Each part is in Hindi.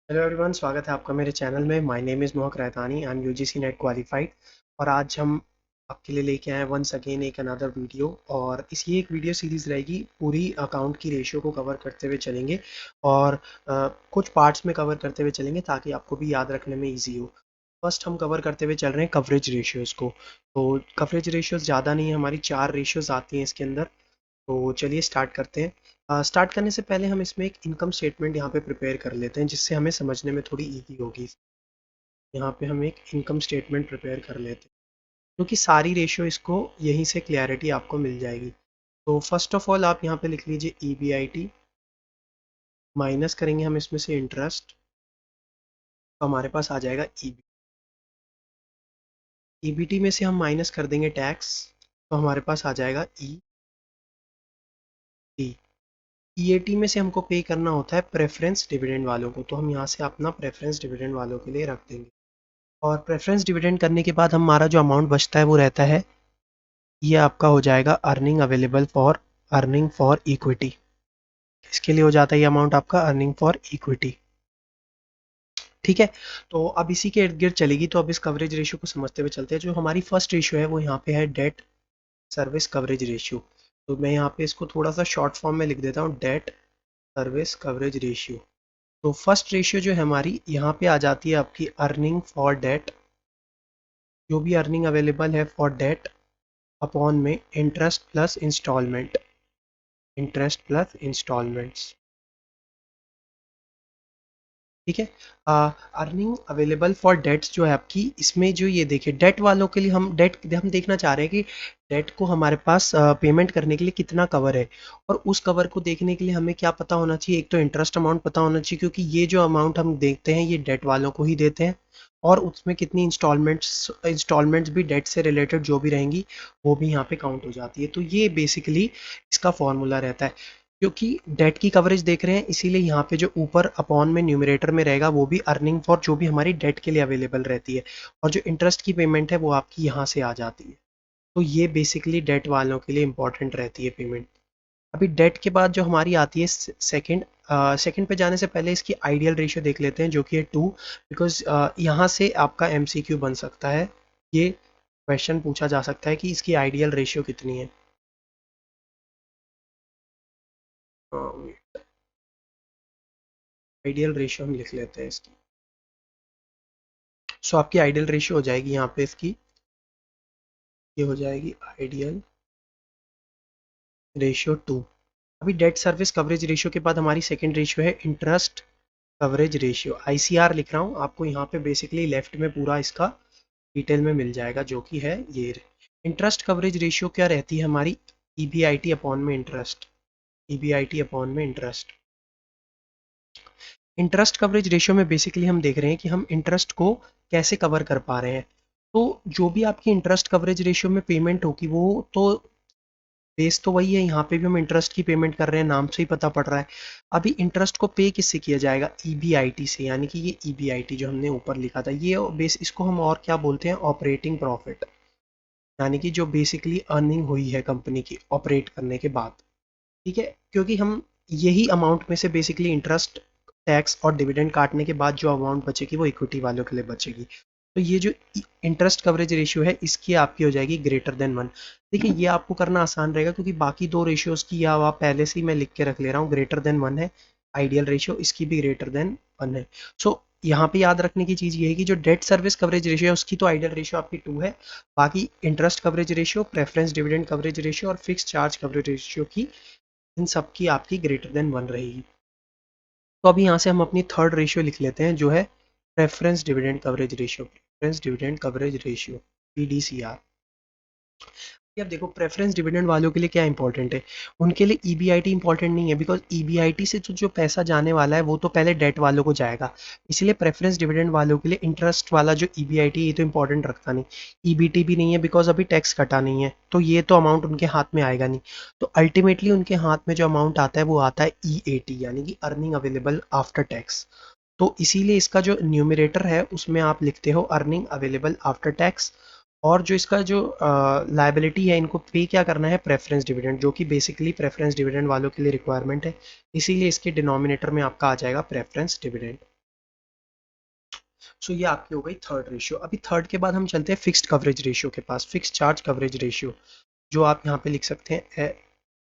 हेलो एवरीवन, स्वागत है आपका मेरे चैनल में। माय नेम इज़ मोहक रहतानी, I am UGC net qualified. और आज हम आपके लिए लेके आए वंस अगेन एक अनदर वीडियो। और इस ये एक वीडियो सीरीज़ रहेगी, पूरी अकाउंट की रेशियो को कवर करते हुए चलेंगे और कुछ पार्ट्स में कवर करते हुए चलेंगे ताकि आपको भी याद रखने में ईजी हो। फर्स्ट हम कवर करते हुए चल रहे हैं कवरेज रेशियोज़ को। तो कवरेज रेशियोज़ ज़्यादा नहीं है, हमारी 4 रेशियोज़ आती हैं इसके अंदर। तो चलिए स्टार्ट करते हैं। स्टार्ट करने से पहले हम इसमें एक इनकम स्टेटमेंट यहाँ पे प्रिपेयर कर लेते हैं जिससे हमें समझने में थोड़ी इजी होगी। यहाँ पे हम एक इनकम स्टेटमेंट प्रिपेयर कर लेते हैं क्योंकि सारी रेशियो इसको यहीं से क्लैरिटी आपको मिल जाएगी। तो फर्स्ट ऑफ ऑल आप यहाँ पे लिख लीजिए EBIT, माइनस करेंगे हम इसमें से इंटरेस्ट, तो हमारे पास आ जाएगा EBT में से हम माइनस कर देंगे टैक्स, तो हमारे पास आ जाएगा ET। EAT में से हमको पे करना होता है प्रेफरेंस डिविडेंड वालों को, तो हम यहाँ से अपना प्रेफरेंस डिविडेंड वालों के लिए रख देंगे। और प्रेफरेंस डिविडेंड करने के बाद हमारा जो अमाउंट बचता है वो रहता है, ये आपका हो जाएगा अर्निंग फॉर इक्विटी। इसके लिए हो जाता है ये अमाउंट आपका अर्निंग फॉर इक्विटी। ठीक है, तो अब इसी के इर्द गिर्द चलेगी। तो अब इस कवरेज रेशियो को समझते हुए चलते हैं। जो हमारी फर्स्ट रेशियो है वो यहाँ पे है डेट सर्विस कवरेज रेशियो। तो मैं यहाँ पे इसको थोड़ा सा शॉर्ट फॉर्म में लिख देता हूँ, डेट सर्विस कवरेज रेशियो। तो फर्स्ट रेशियो जो है हमारी यहाँ पे आ जाती है आपकी अर्निंग फॉर डेट, जो भी अर्निंग अवेलेबल है फॉर डेट अपॉन में इंटरेस्ट प्लस इंस्टॉलमेंट्स। ठीक है, अर्निंग अवेलेबल फॉर डेट्स जो है आपकी, इसमें जो ये देखिए डेट वालों के लिए हम देखना चाह रहे हैं कि डेट को हमारे पास पेमेंट करने के लिए कितना कवर है। और उस कवर को देखने के लिए हमें क्या पता होना चाहिए, एक तो इंटरेस्ट अमाउंट पता होना चाहिए क्योंकि ये जो अमाउंट हम देखते हैं ये डेट वालों को ही देते हैं। और उसमें कितनी इंस्टॉलमेंट्स भी डेट से रिलेटेड जो भी रहेंगी वो भी यहाँ पे काउंट हो जाती है। तो ये बेसिकली इसका फॉर्मूला रहता है। क्योंकि डेट की कवरेज देख रहे हैं इसीलिए यहाँ पे जो ऊपर अपॉन में न्यूमरेटर में रहेगा वो भी अर्निंग फॉर जो भी हमारी डेट के लिए अवेलेबल रहती है। और जो इंटरेस्ट की पेमेंट है वो आपकी यहाँ से आ जाती है। तो ये बेसिकली डेट वालों के लिए इंपॉर्टेंट रहती है पेमेंट। अभी डेट के बाद जो हमारी आती है सेकंड पे जाने से पहले इसकी आइडियल रेशियो देख लेते हैं जो कि है 2। बिकॉज यहाँ से आपका MCQ बन सकता है, ये क्वेश्चन पूछा जा सकता है कि इसकी आइडियल रेशियो कितनी है। आइडियल रेशियो हम लिख लेते हैं इसकी। सो आपकी आइडियल रेशियो हो जाएगी यहाँ पे इसकी, ये हो जाएगी आइडियल रेशियो 2। अभी डेट सर्विस कवरेज रेशियो के बाद हमारी सेकंड रेशियो है इंटरेस्ट कवरेज रेशियो, ICR लिख रहा हूँ। आपको यहाँ पे बेसिकली लेफ्ट में पूरा इसका डिटेल में मिल जाएगा जो कि है ये। इंटरेस्ट कवरेज रेशियो क्या रहती है हमारी, EBIT अपॉन में इंटरेस्ट, EBIT अपॉन में इंटरेस्ट। इंटरेस्ट कवरेज रेशियो में बेसिकली हम देख रहे हैं कि हम इंटरेस्ट को कैसे कवर कर पा रहे हैं। तो जो भी आपकी इंटरेस्ट कवरेज रेशियो में पेमेंट होगी वो तो बेस तो वही है, यहाँ पे भी हम इंटरेस्ट की पेमेंट कर रहे हैं, नाम से ही पता पड़ रहा है। अभी इंटरेस्ट को पे किससे किया जाएगा, EBIT से। यानी कि ये EBIT जो हमने ऊपर लिखा था ये बेस, इसको हम और क्या बोलते हैं, ऑपरेटिंग प्रॉफिट। यानी कि जो बेसिकली अर्निंग हुई है कंपनी की ऑपरेट करने के बाद। ठीक है, क्योंकि हम यही अमाउंट में से बेसिकली इंटरेस्ट टैक्स और डिविडेंड काटने के बाद जो अमाउंट बचेगी वो इक्विटी वालों के लिए बचेगी। तो ये जो इंटरेस्ट कवरेज रेशियो है इसकी आपकी हो जाएगी ग्रेटर देन 1। देखिए ये आपको करना आसान रहेगा क्योंकि बाकी दो रेशियोज की या आप पहले से ही मैं लिख के रख ले रहा हूँ, ग्रेटर देन 1 है आइडियल रेशियो, इसकी भी ग्रेटर देन 1 है। सो यहाँ पे याद रखने की चीज़ ये है कि जो डेट सर्विस कवरेज रेशियो है उसकी तो आइडियल रेशियो आपकी 2 है। बाकी interest coverage ratio, preference dividend coverage ratio और फिक्स चार्ज कवरेज रेशियो की, इन सब की आपकी ग्रेटर देन 1 रहेगी। तो अभी यहाँ से हम अपनी थर्ड रेशियो लिख लेते हैं जो है preference dividend coverage ratio, PDCR। अब देखो प्रेफरेंस डिविडेंड वालों के लिए क्या इंपॉर्टेंट है, उनके लिए EBIT इंपॉर्टेंट नहीं है बिकॉज EBIT से जो पैसा जाने वाला है वो तो पहले डेट वालों को जाएगा। इसलिए प्रेफरेंस डिविडेंड वालों के लिए इंटरेस्ट वाला जो EBIT है ये तो इंपॉर्टेंट रखता नहीं, EBT भी नहीं है बिकॉज अभी टैक्स कटा नहीं है तो ये तो अमाउंट उनके हाथ में आएगा नहीं। तो अल्टीमेटली उनके हाथ में जो अमाउंट आता है वो आता है EAT, यानी कि अर्निंग अवेलेबल आफ्टर टैक्स। तो इसीलिए इसका जो न्यूमरेटर है उसमें आप लिखते हो अर्निंग अवेलेबल आफ्टर टैक्स। और जो इसका जो लायबिलिटी है, इनको पे क्या करना है, प्रेफरेंस डिविडेंड, जो कि बेसिकली प्रेफरेंस डिविडेंड वालों के लिए रिक्वायरमेंट है। इसीलिए इसके डिनोमिनेटर में आपका आ जाएगा प्रेफरेंस डिविडेंड। सो ये आपकी हो गई थर्ड रेशियो। अभी थर्ड के बाद हम चलते हैं फिक्स्ड कवरेज रेशियो के पास, फिक्स्ड चार्ज कवरेज रेशियो, जो आप यहाँ पे लिख सकते हैं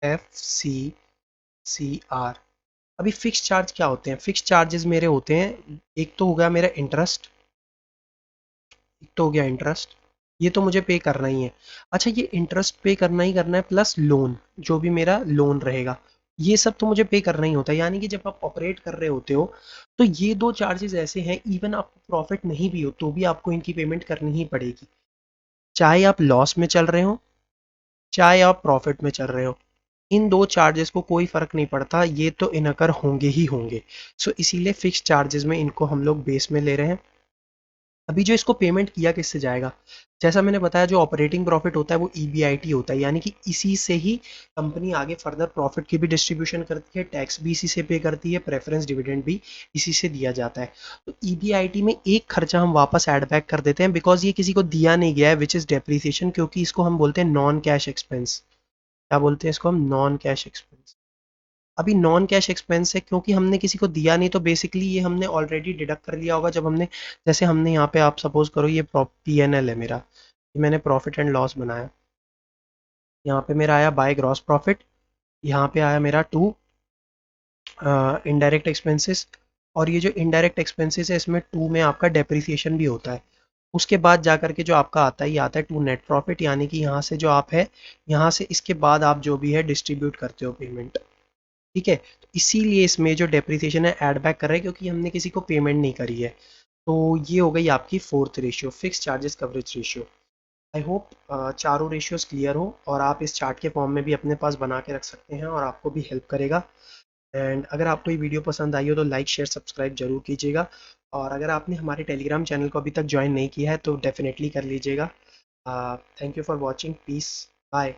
FCCR। अभी फिक्स्ड चार्ज क्या होते हैं? फिक्स्ड चार्जेस मेरे होते हैं, एक तो हो गया मेरा इंटरेस्ट, एक तो हो गया इंटरेस्ट, ये तो मुझे पे करना ही है। अच्छा, ये इंटरेस्ट पे करना ही करना है, प्लस लोन, जो भी मेरा लोन रहेगा, ये सब तो मुझे पे करना ही होता है। यानी कि जब आप ऑपरेट कर रहे होते हो तो ये दो चार्जेस ऐसे हैं, इवन आपको प्रॉफिट नहीं भी हो तो भी आपको इनकी पेमेंट करनी ही पड़ेगी, चाहे आप लॉस में चल रहे हो चाहे आप प्रॉफिट में चल रहे हो। इन दो चार्जेस को कोई फर्क नहीं पड़ता, ये तो इनकर होंगे ही होंगे। सो इसीलिए फिक्स चार्जेस में इनको हम लोग बेस में ले रहे हैं। अभी जो इसको पेमेंट किया किससे जाएगा? जैसा मैंने बताया, जो ऑपरेटिंग प्रॉफिट होता है वो ईबीआईटी होता है, यानी कि इसी से ही कंपनी आगे फर्दर प्रॉफिट की भी डिस्ट्रीब्यूशन करती है, टैक्स भी इसी से पे करती है, प्रेफरेंस डिविडेंड भी इसी से दिया जाता है। तो ईबीआईटी में एक खर्चा हम वापस ऐड बैक कर देते हैं, बिकॉज ये किसी को दिया नहीं गया है, विच इज़ डेप्रीसिएशन, क्योंकि इसको हम बोलते हैं नॉन कैश एक्सपेंस। क्या बोलते हैं इसको हम? Non cash expense. अभी नॉन कैश एक्सपेंस है क्योंकि हमने किसी को दिया नहीं, तो बेसिकली ये हमने ऑलरेडी डिडक्ट कर लिया होगा जब हमने, जैसे हमने यहाँ पे, आप सपोज करो ये पीएनएल है मेरा, ये मैंने प्रॉफिट एंड लॉस बनाया, यहाँ पे मेरा आया बाय ग्रॉस प्रॉफिट, यहाँ पे आया मेरा टू इनडायरेक्ट एक्सपेंसेस, और ये जो इनडायरेक्ट एक्सपेंसेस है इसमें टू में आपका डेप्रिसिएशन भी होता है। उसके बाद जा करके जो आपका आता है, ये आता है टू नेट प्रॉफिट, यानी कि यहाँ से जो आप है, यहाँ से इसके बाद आप जो भी है डिस्ट्रीब्यूट करते हो पेमेंट। ठीक है, तो इसीलिए इसमें जो डेप्रिसिएशन है ऐड बैक कर रहे हैं, क्योंकि हमने किसी को पेमेंट नहीं करी है। तो ये हो गई आपकी fourth ratio, fix charges coverage ratio. I hope चारों रेशियोज क्लियर हो और आप इस चार्ट के फॉर्म में भी अपने पास बना के रख सकते हैं और आपको भी हेल्प करेगा। एंड अगर आपको ये वीडियो पसंद आई हो तो लाइक शेयर सब्सक्राइब जरूर कीजिएगा, और अगर आपने हमारे टेलीग्राम चैनल को अभी तक ज्वाइन नहीं किया है तो डेफिनेटली कर लीजिएगा। Thank you for watching, peace, bye.